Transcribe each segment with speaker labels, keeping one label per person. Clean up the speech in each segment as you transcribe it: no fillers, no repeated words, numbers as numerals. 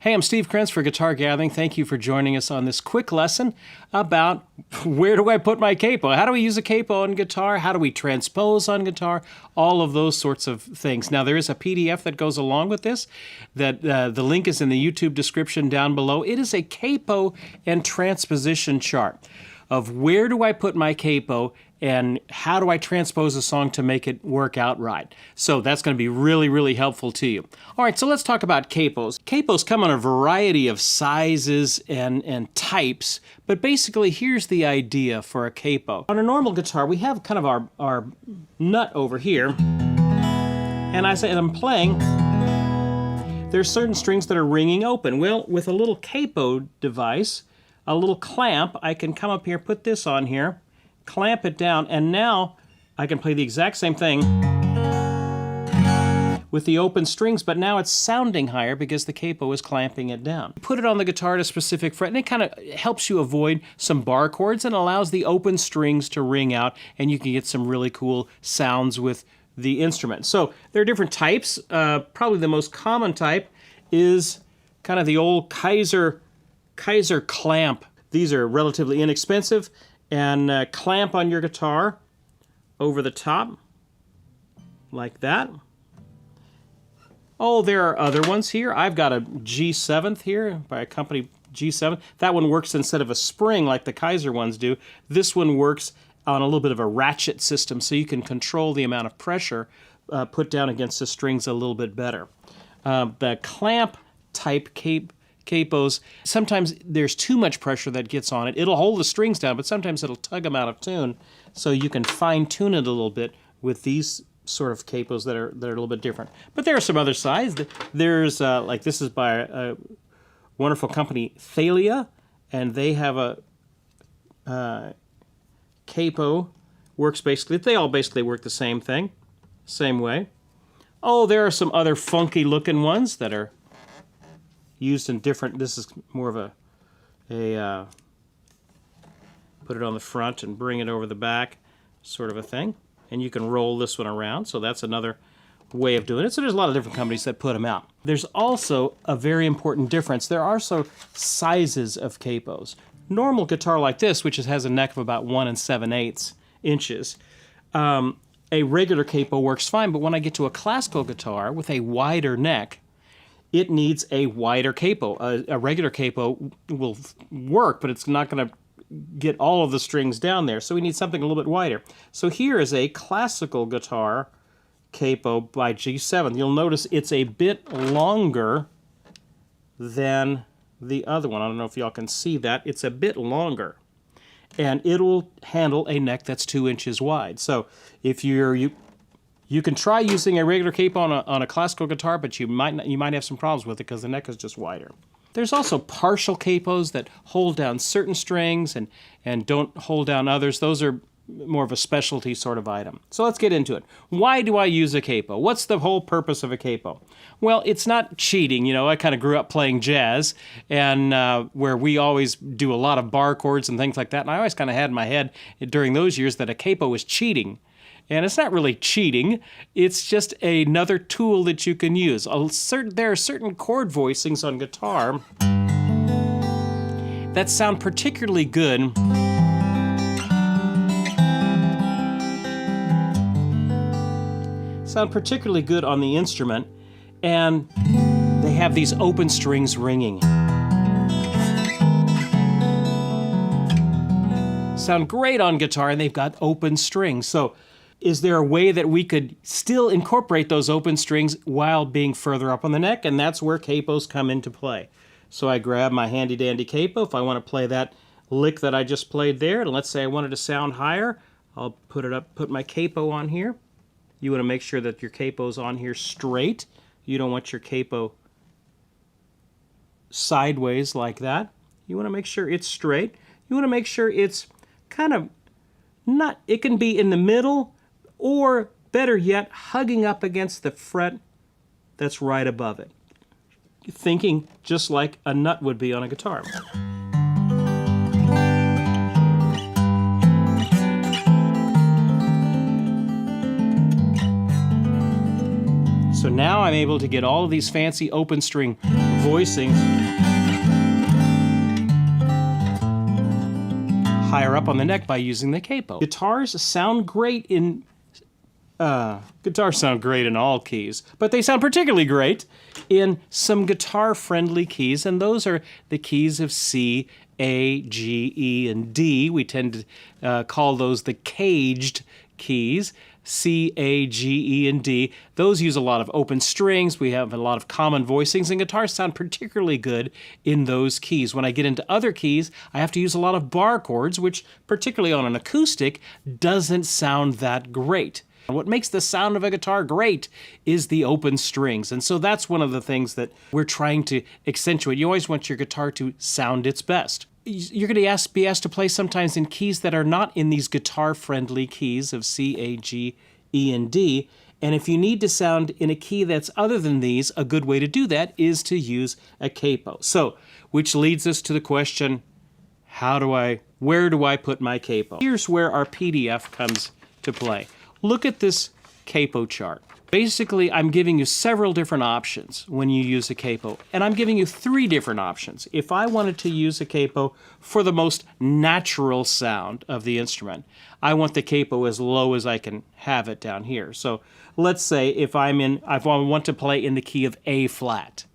Speaker 1: Hey, I'm Steve Krenz for Guitar Gathering. Thank you for joining us on this quick lesson about where do I put my capo? How do we use a capo on guitar? How do we transpose on guitar? All of those sorts of things. Now, there is a PDF that goes along with this. That the link is in the YouTube description down below. It is a capo and transposition chart of where do I put my capo and how do I transpose a song to make it work out right. So that's going to be really, really helpful to you. All right, so let's talk about capos. Capos come in a variety of sizes and types, but basically here's the idea for a capo. On a normal guitar, we have kind of our nut over here, and as I'm playing, there's certain strings that are ringing open. Well, with a little capo device, a little clamp, I can come up here, put this on here, clamp it down, and now I can play the exact same thing with the open strings, but now it's sounding higher because the capo is clamping it down. Put it on the guitar at a specific fret, and it kind of helps you avoid some bar chords and allows the open strings to ring out, and you can get some really cool sounds with the instrument. So there are different types. Probably the most common type is kind of the old Kaiser clamp. These are relatively inexpensive, and clamp on your guitar over the top like that. Oh, there are other ones here. I've got a G7 here by a company, G7. That one works instead of a spring like the Kaiser ones do. This one works on a little bit of a ratchet system, so you can control the amount of pressure put down against the strings a little bit better. The clamp type capos, sometimes there's too much pressure that gets on it. It'll hold the strings down, but sometimes it'll tug them out of tune. So you can fine tune it a little bit with these sort of capos that are a little bit different. But there are some other sides. There's like this is by a wonderful company, Thalia, and they have a capo. Works basically, they all basically work the same thing, same way. Oh, there are some other funky looking ones that are used in different, this is more of a put it on the front and bring it over the back sort of a thing. And you can roll this one around, so that's another way of doing it. So there's a lot of different companies that put them out. There's also a very important difference. There are also sizes of capos. Normal guitar like this, which has a neck of about 1 7/8 inches, a regular capo works fine, but when I get to a classical guitar with a wider neck, it needs a wider capo. A regular capo will work, but it's not going to get all of the strings down there, so we need something a little bit wider. So here is a classical guitar capo by G7. You'll notice it's a bit longer than the other one. I don't know if y'all can see that. It's a bit longer, and it'll handle a neck that's 2 inches wide. So if you can try using a regular capo on a classical guitar, but you might have some problems with it because the neck is just wider. There's also partial capos that hold down certain strings and don't hold down others. Those are more of a specialty sort of item. So let's get into it. Why do I use a capo? What's the whole purpose of a capo? Well, it's not cheating. You know, I kind of grew up playing jazz, and where we always do a lot of bar chords and things like that, and I always kind of had in my head during those years that a capo was cheating. And it's not really cheating, it's just another tool that you can use. There are certain chord voicings on guitar that sound particularly good on the instrument, and they have these open strings ringing. Sound great on guitar, and they've got open strings. So is there a way that we could still incorporate those open strings while being further up on the neck? And that's where capos come into play. So I grab my handy dandy capo. If I want to play that lick that I just played there, and let's say I wanted to sound higher, I'll put my capo on here. You want to make sure that your capo's on here straight. You don't want your capo sideways like that. You want to make sure it's straight. You want to make sure it's kind of not, it can be in the middle, or better yet, hugging up against the fret that's right above it. Thinking just like a nut would be on a guitar. So now I'm able to get all of these fancy open string voicings higher up on the neck by using the capo. Guitars sound great in all keys, but they sound particularly great in some guitar-friendly keys, and those are the keys of C, A, G, E, and D. We tend to call those the caged keys. C, A, G, E, and D. Those use a lot of open strings. We have a lot of common voicings, and guitars sound particularly good in those keys. When I get into other keys, I have to use a lot of bar chords, which, particularly on an acoustic, doesn't sound that great. What makes the sound of a guitar great is the open strings, and so that's one of the things that we're trying to accentuate. You always want your guitar to sound its best. You're going to be asked to play sometimes in keys that are not in these guitar-friendly keys of C, A, G, E, and D, and if you need to sound in a key that's other than these, a good way to do that is to use a capo. So, which leads us to the question, where do I put my capo? Here's where our PDF comes to play. Look at this capo chart. Basically, I'm giving you several different options when you use a capo, and I'm giving you 3 different options. If I wanted to use a capo for the most natural sound of the instrument, I want the capo as low as I can have it down here. So let's say if I want to play in the key of A flat.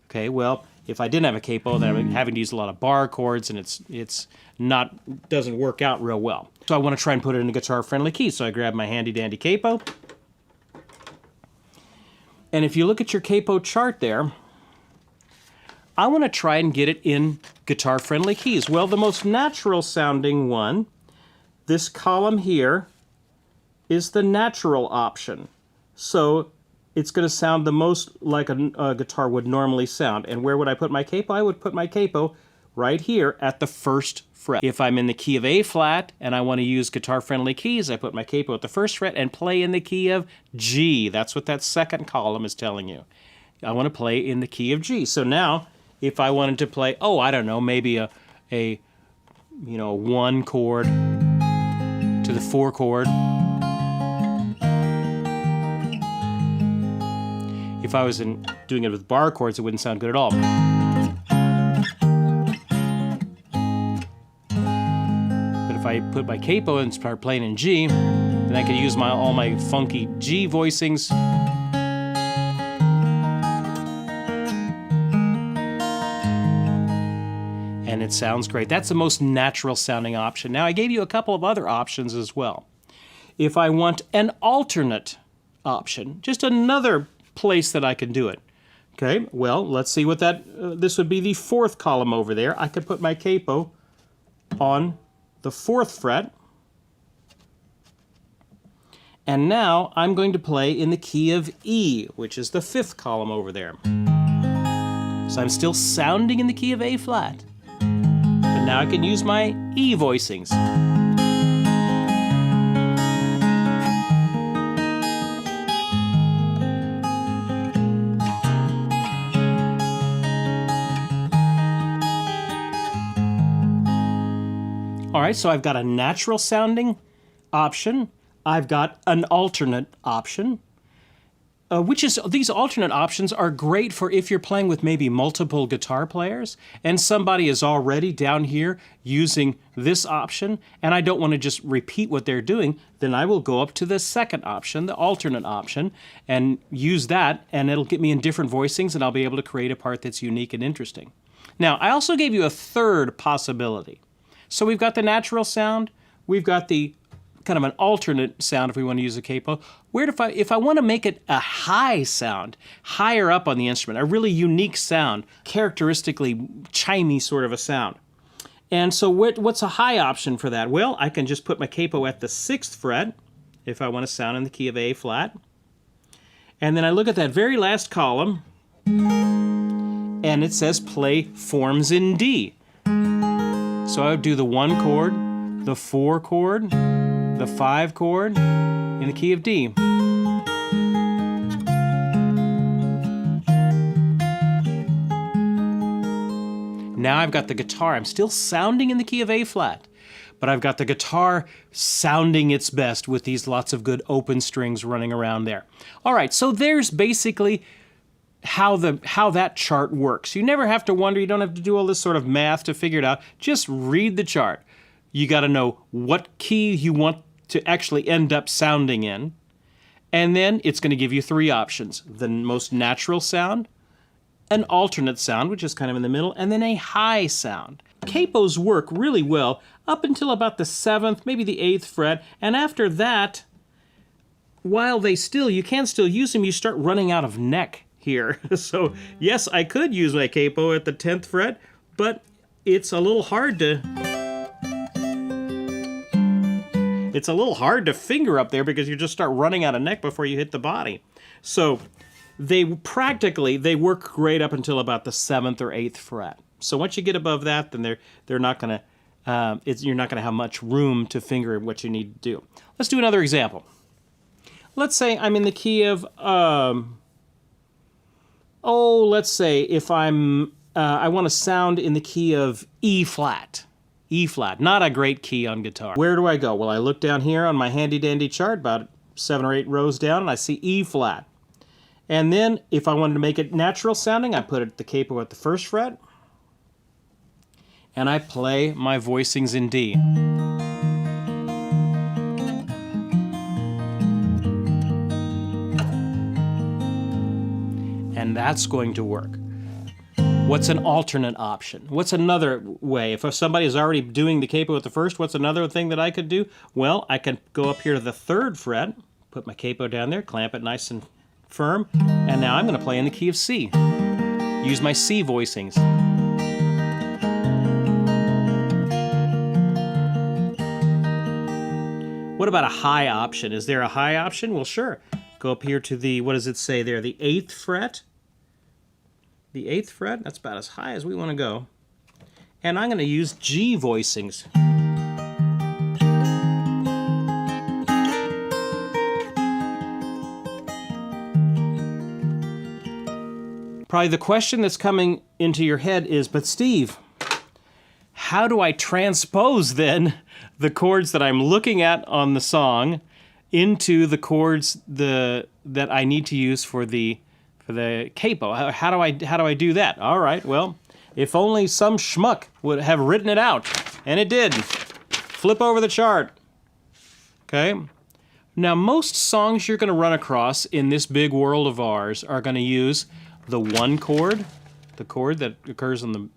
Speaker 1: Okay, well, if I didn't have a capo, then I'm having to use a lot of bar chords, and doesn't work out real well. So I want to try and put it in a guitar-friendly key. So I grab my handy-dandy capo. And if you look at your capo chart there, I want to try and get it in guitar-friendly keys. Well, the most natural-sounding one, this column here, is the natural option. So it's going to sound the most like a guitar would normally sound. And where would I put my capo? I would put my capo right here at the 1st fret. If I'm in the key of A flat and I want to use guitar-friendly keys, I put my capo at the 1st fret and play in the key of G. That's what that 2nd column is telling you. I want to play in the key of G. So now, if I wanted to play, I don't know, maybe a 1 chord to the 4 chord. If I was doing it with bar chords, it wouldn't sound good at all. If I put my capo and start playing in G, then I can use all my funky G voicings. And it sounds great. That's the most natural sounding option. Now I gave you a couple of other options as well. If I want an alternate option, just another place that I can do it. Okay, well, let's see what this would be the 4th column over there. I could put my capo on the 4th fret, and now I'm going to play in the key of E, which is the 5th column over there. So I'm still sounding in the key of A flat, but now I can use my E voicings. All right, so I've got a natural sounding option. I've got an alternate option, these alternate options are great for if you're playing with maybe multiple guitar players and somebody is already down here using this option and I don't want to just repeat what they're doing, then I will go up to the 2nd option, the alternate option, and use that, and it'll get me in different voicings and I'll be able to create a part that's unique and interesting. Now, I also gave you a 3rd possibility. So we've got the natural sound, we've got the kind of an alternate sound if we want to use a capo. If I want to make it a high sound, higher up on the instrument, a really unique sound, characteristically chimey sort of a sound. And so what's a high option for that? Well, I can just put my capo at the 6th fret if I want to sound in the key of A flat. And then I look at that very last column and it says play forms in D. So I would do the 1 chord, the 4 chord, the 5 chord in the key of D. Now I've got the guitar. I'm still sounding in the key of A flat, but I've got the guitar sounding its best with these lots of good open strings running around there. All right, so there's basically how that chart works. You never have to wonder. You don't have to do all this sort of math to figure it out. Just read the chart. You got to know what key you want to actually end up sounding in. And then it's going to give you 3 options. The most natural sound, an alternate sound, which is kind of in the middle, and then a high sound. Capos work really well up until about the 7th, maybe the 8th fret, and after that, while you can still use them, you start running out of neck here. So yes, I could use my capo at the 10th fret, but it's a little hard to finger up there because you just start running out of neck before you hit the body. So they work great up until about the 7th or 8th fret. So once you get above that, then they're not going to you're not going to have much room to finger what you need to do. Let's do another example. Let's say I'm in the key of let's say if I want to sound in the key of E flat. E flat, not a great key on guitar. Where do I go? Well, I look down here on my handy dandy chart, about 7 or 8 rows down, and I see E flat. And then if I wanted to make it natural sounding, I put the capo at the 1st fret, and I play my voicings in D. And that's going to work. What's an alternate option? What's another way? If somebody is already doing the capo at the 1st, what's another thing that I could do? Well, I can go up here to the 3rd fret, put my capo down there, clamp it nice and firm, and now I'm going to play in the key of C. Use my C voicings. What about a high option? Is there a high option? Well, sure. Go up here to the, what does it say there? The 8th fret. The 8th fret, that's about as high as we want to go. And I'm going to use G voicings. Probably the question that's coming into your head is, but Steve, how do I transpose then the chords that I'm looking at on the song into the chords that I need to use for the capo? How do I do that? All right, well, if only some schmuck would have written it out, and it did. Flip over the chart. Okay? Now, most songs you're going to run across in this big world of ours are going to use the 1 chord, the chord that occurs on the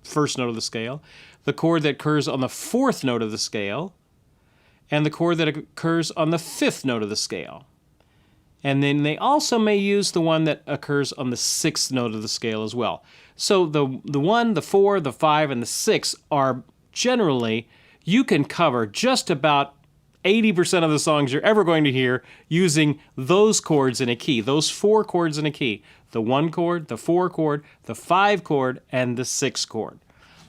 Speaker 1: 1st note of the scale, the chord that occurs on the 4th note of the scale, and the chord that occurs on the 5th note of the scale. And then they also may use the one that occurs on the 6th note of the scale as well. So the 1, the 4, the 5, and the 6 are generally, you can cover just about 80% of the songs you're ever going to hear using those chords in a key, those 4 chords in a key. The 1 chord, the 4 chord, the 5 chord, and the 6 chord.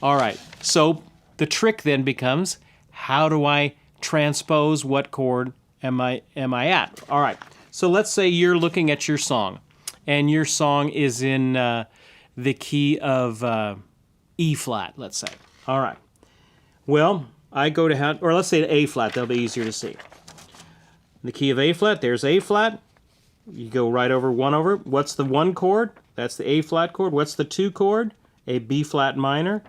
Speaker 1: All right, so the trick then becomes, how do I transpose what chord am I at? All right. So let's say you're looking at your song, and your song is in the key of E flat, let's say. All right. Well, I go to or let's say A flat. That'll be easier to see. The key of A flat. There's A flat. You go right over 1 over. What's the 1 chord? That's the A flat chord. What's the 2 chord? A B flat minor.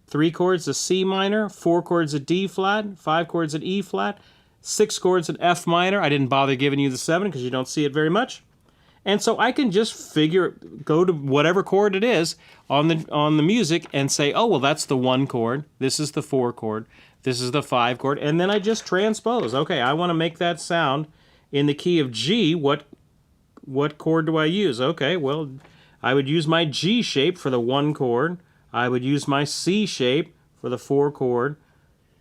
Speaker 1: 3 chords, a C minor. 4 chords, a D flat. 5 chords, an E flat. 6 chords in F minor. I didn't bother giving you the 7 because you don't see it very much. And so I can just go to whatever chord it is on the music and say, oh, well, that's the 1 chord. This is the 4 chord. This is the 5 chord. And then I just transpose. Okay, I want to make that sound in the key of G. What chord do I use? Okay, well, I would use my G shape for the 1 chord. I would use my C shape for the 4 chord.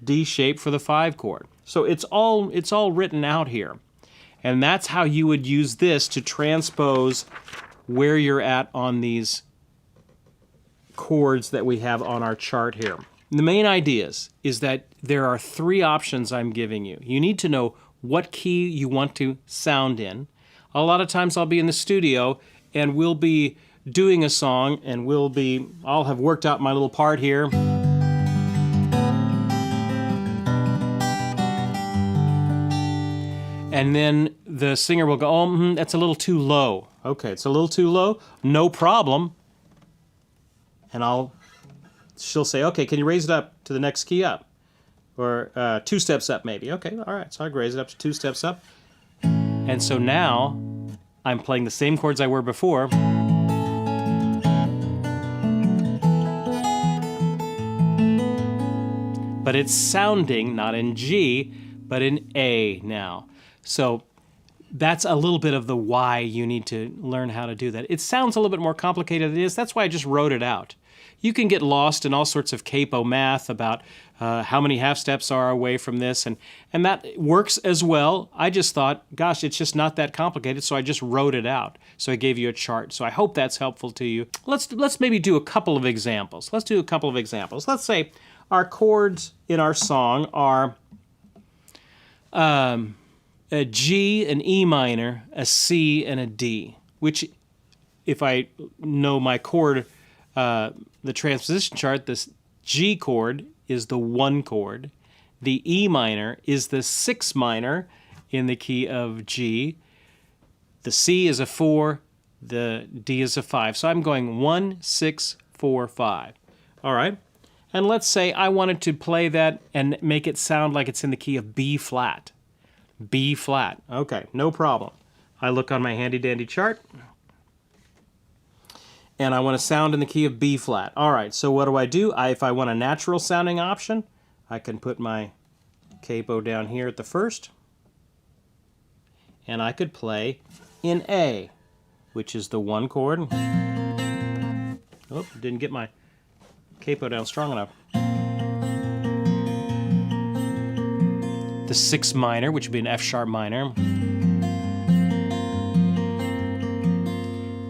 Speaker 1: D shape for the 5 chord. So it's all written out here. And that's how you would use this to transpose where you're at on these chords that we have on our chart here. The main ideas is that there are 3 options I'm giving you. You need to know what key you want to sound in. A lot of times I'll be in the studio and we'll be doing a song and I'll have worked out my little part here. And then the singer will go, oh, that's a little too low. Okay, it's a little too low. No problem. And she'll say, okay, can you raise it up to the next key up? Or 2 steps up maybe. Okay, all right, so I raise it up to 2 steps up. And so now I'm playing the same chords I were before. But it's sounding not in G, but in A now. So that's a little bit of the why you need to learn how to do that. It sounds a little bit more complicated than it is. That's why I just wrote it out. You can get lost in all sorts of capo math about how many half steps are away from this, and that works as well. I just thought, gosh, it's just not that complicated, so I just wrote it out. So I gave you a chart. So I hope that's helpful to you. Let's maybe do a couple of examples. Let's do a couple of examples. Let's say our chords in our song are a G, an E minor, a C, and a D, which if I know my chord, the transposition chart, this G chord is the 1 chord. The E minor is the 6 minor in the key of G. The C is a 4, the D is a 5. So I'm going 1, 6, 4, 5. All right. And let's say I wanted to play that and make it sound like it's in the key of B flat. B flat. Okay, no problem. I look on my handy-dandy chart, and I want to sound in the key of B flat. All right, so what do? If I want a natural sounding option, I can put my capo down here at the first, and I could play in A, which is the 1 chord. Oh, didn't get my capo down strong enough. The 6 minor, which would be an F sharp minor.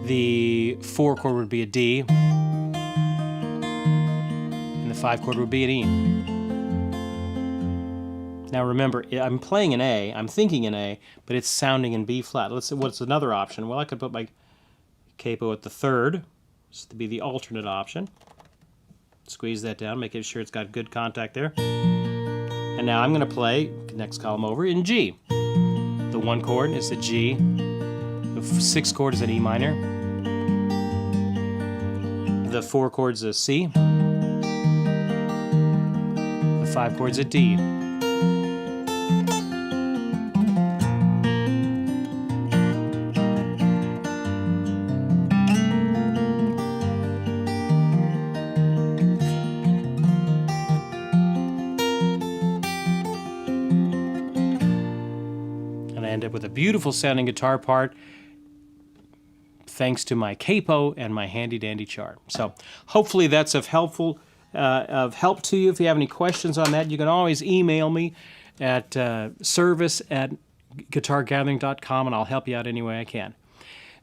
Speaker 1: The 4 chord would be a D. And the 5 chord would be an E. Now remember, I'm playing in A, I'm thinking in A, but it's sounding in B flat. Let's see, what's another option? Well, I could put my capo at the 3rd, this to be the alternate option. Squeeze that down, making sure it's got good contact there. And now I'm going to play, next column over, in G. The 1 chord is the G. The 6 chord is an E minor. The 4 chord is a C. The 5 chord is a D. End up with a beautiful sounding guitar part thanks to my capo and my handy dandy chart. So hopefully that's of help to you. If you have any questions on that, you can always email me at service@guitargathering.com, and I'll help you out any way I can.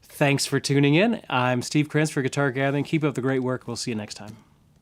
Speaker 1: Thanks for tuning in. I'm Steve Krenz for Guitar Gathering. Keep up the great work. We'll see you next time.